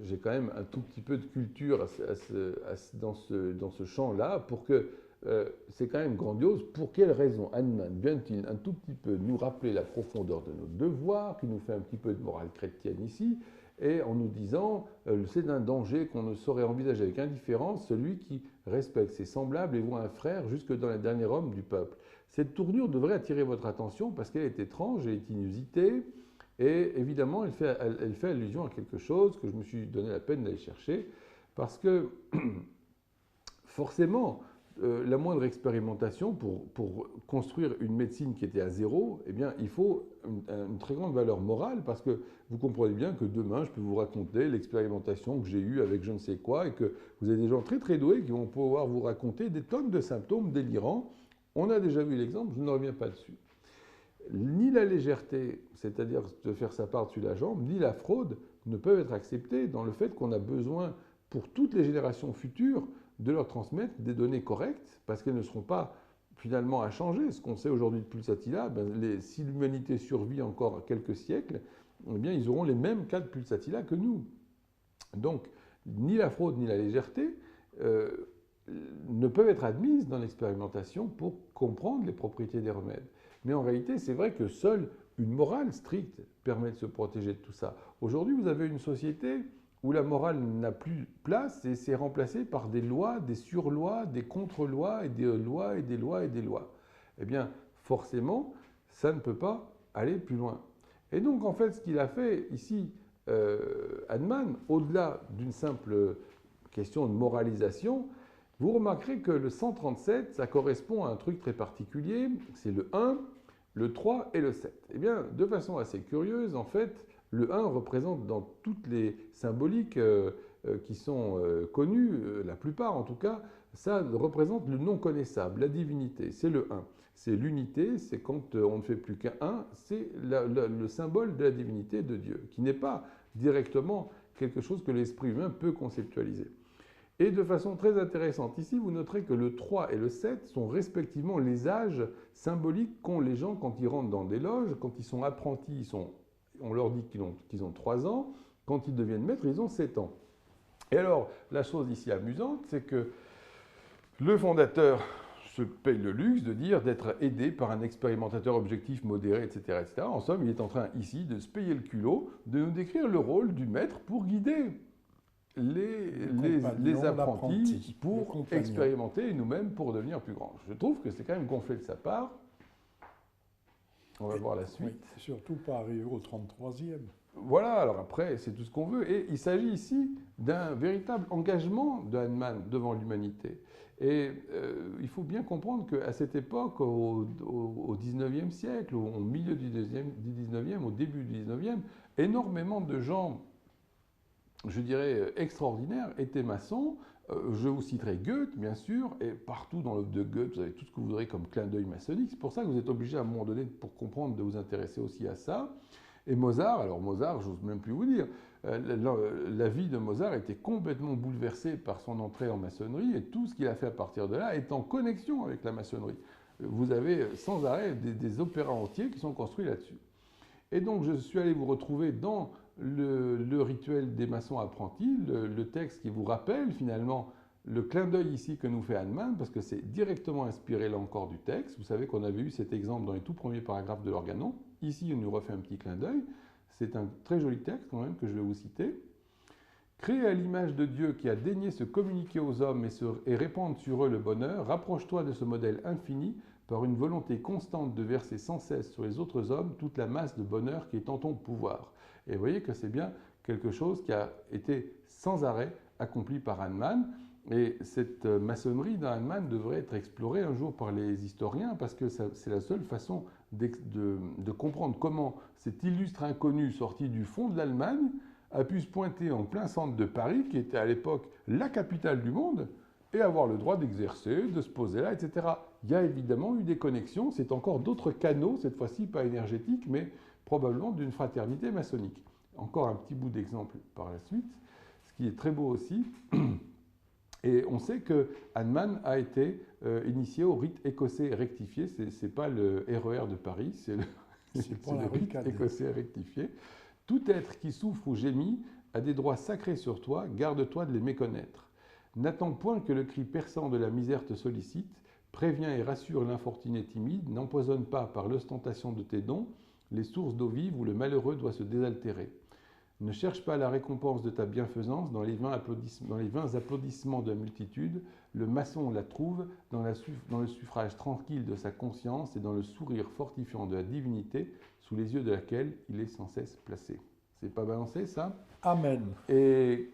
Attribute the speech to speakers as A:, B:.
A: j'ai quand même un tout petit peu de culture dans ce champ-là pour que c'est quand même grandiose. Pour quelle raison Hahnemann vient-il un tout petit peu nous rappeler la profondeur de nos devoirs, qui nous fait un petit peu de morale chrétienne ici, et en nous disant c'est un danger qu'on ne saurait envisager avec indifférence, celui qui respecte ses semblables et voit un frère jusque dans les derniers hommes du peuple. Cette tournure devrait attirer votre attention parce qu'elle est étrange, elle est inusitée, et évidemment elle fait allusion à quelque chose que je me suis donné la peine d'aller chercher, parce que forcément, la moindre expérimentation pour construire une médecine qui était à zéro, eh bien, il faut une très grande valeur morale parce que vous comprenez bien que demain, je peux vous raconter l'expérimentation que j'ai eue avec je ne sais quoi et que vous avez des gens très très doués qui vont pouvoir vous raconter des tonnes de symptômes délirants. On a déjà vu l'exemple, je ne reviens pas dessus. Ni la légèreté, c'est-à-dire de faire sa part dessus la jambe, ni la fraude ne peuvent être acceptées dans le fait qu'on a besoin pour toutes les générations futures de leur transmettre des données correctes, parce qu'elles ne seront pas finalement à changer. Ce qu'on sait aujourd'hui de pulsatilla, si l'humanité survit encore quelques siècles, eh bien, ils auront les mêmes cas de pulsatilla que nous. Donc, ni la fraude ni la légèreté ne peuvent être admises dans l'expérimentation pour comprendre les propriétés des remèdes. Mais en réalité, c'est vrai que seule une morale stricte permet de se protéger de tout ça. Aujourd'hui, vous avez une société où la morale n'a plus place et c'est remplacé par des lois, des surlois, des contre-lois et des lois et des lois et des lois. Eh bien, forcément, ça ne peut pas aller plus loin. Et donc, en fait, ce qu'il a fait ici, Hahnemann, au-delà d'une simple question de moralisation, vous remarquerez que le 137, ça correspond à un truc très particulier, c'est le 1, le 3 et le 7. Eh bien, de façon assez curieuse, en fait, le 1 représente dans toutes les symboliques qui sont connues, la plupart en tout cas, ça représente le non connaissable, la divinité, c'est le 1. C'est l'unité, c'est quand on ne fait plus qu'un 1, c'est le symbole de la divinité de Dieu, qui n'est pas directement quelque chose que l'esprit humain peut conceptualiser. Et de façon très intéressante, ici, vous noterez que le 3 et le 7 sont respectivement les âges symboliques qu'ont les gens quand ils rentrent dans des loges. Quand ils sont apprentis, on leur dit qu'ils ont 3 ans. Quand ils deviennent maîtres, ils ont 7 ans. Et alors, la chose ici amusante, c'est que le fondateur se paye le luxe de dire d'être aidé par un expérimentateur objectif, modéré, etc., etc. En somme, il est en train ici de se payer le culot, de nous décrire le rôle du maître pour guider les apprentis pour expérimenter et nous-mêmes pour devenir plus grands. Je trouve que c'est quand même gonflé de sa part. On va voir la suite.
B: Oui, surtout pas arriver au 33e.
A: Voilà, alors après, c'est tout ce qu'on veut. Et il s'agit ici d'un véritable engagement de Hahnemann devant l'humanité. Et il faut bien comprendre qu'à cette époque, au 19e siècle, au milieu du 19e, au début du 19e, énormément de gens, je dirais, extraordinaires, étaient maçons. Je vous citerai Goethe, bien sûr, et partout dans l'œuvre de Goethe, vous avez tout ce que vous voudrez comme clin d'œil maçonnique. C'est pour ça que vous êtes obligé à un moment donné, pour comprendre, de vous intéresser aussi à ça. Et Mozart, alors Mozart, j'ose même plus vous dire, la vie de Mozart était complètement bouleversée par son entrée en maçonnerie, et tout ce qu'il a fait à partir de là est en connexion avec la maçonnerie. Vous avez sans arrêt des opéras entiers qui sont construits là-dessus. Et donc je suis allé vous retrouver dans le rituel des maçons apprentis, le texte qui vous rappelle finalement le clin d'œil ici que nous fait Hahnemann, parce que c'est directement inspiré là encore du texte. Vous savez qu'on avait eu cet exemple dans les tout premiers paragraphes de l'Organon. Ici, on nous refait un petit clin d'œil. C'est un très joli texte quand même que je vais vous citer. Créé à l'image de Dieu qui a daigné se communiquer aux hommes et répandre sur eux le bonheur, rapproche-toi de ce modèle infini par une volonté constante de verser sans cesse sur les autres hommes toute la masse de bonheur qui est en ton pouvoir. Et vous voyez que c'est bien quelque chose qui a été sans arrêt accompli par Hahnemann. Et cette maçonnerie d'Hahnemann devrait être explorée un jour par les historiens parce que c'est la seule façon de comprendre comment cet illustre inconnu sorti du fond de l'Allemagne a pu se pointer en plein centre de Paris, qui était à l'époque la capitale du monde, et avoir le droit d'exercer, de se poser là, etc. Il y a évidemment eu des connexions, c'est encore d'autres canaux, cette fois-ci pas énergétiques, mais probablement d'une fraternité maçonnique. Encore un petit bout d'exemple par la suite, ce qui est très beau aussi. Et on sait que Hahnemann a été initié au rite écossais rectifié. Ce n'est pas le RER de Paris, c'est le rite écossais rectifié. Tout être qui souffre ou gémit a des droits sacrés sur toi, garde-toi de les méconnaître. N'attends point que le cri perçant de la misère te sollicite, préviens et rassure l'infortuné timide, n'empoisonne pas par l'ostentation de tes dons les sources d'eau vive où le malheureux doit se désaltérer. Ne cherche pas la récompense de ta bienfaisance dans les vains applaudissements de la multitude, le maçon la trouve dans le suffrage tranquille de sa conscience et dans le sourire fortifiant de la divinité sous les yeux de laquelle il est sans cesse placé. C'est pas balancé ça?
B: Amen.
A: Et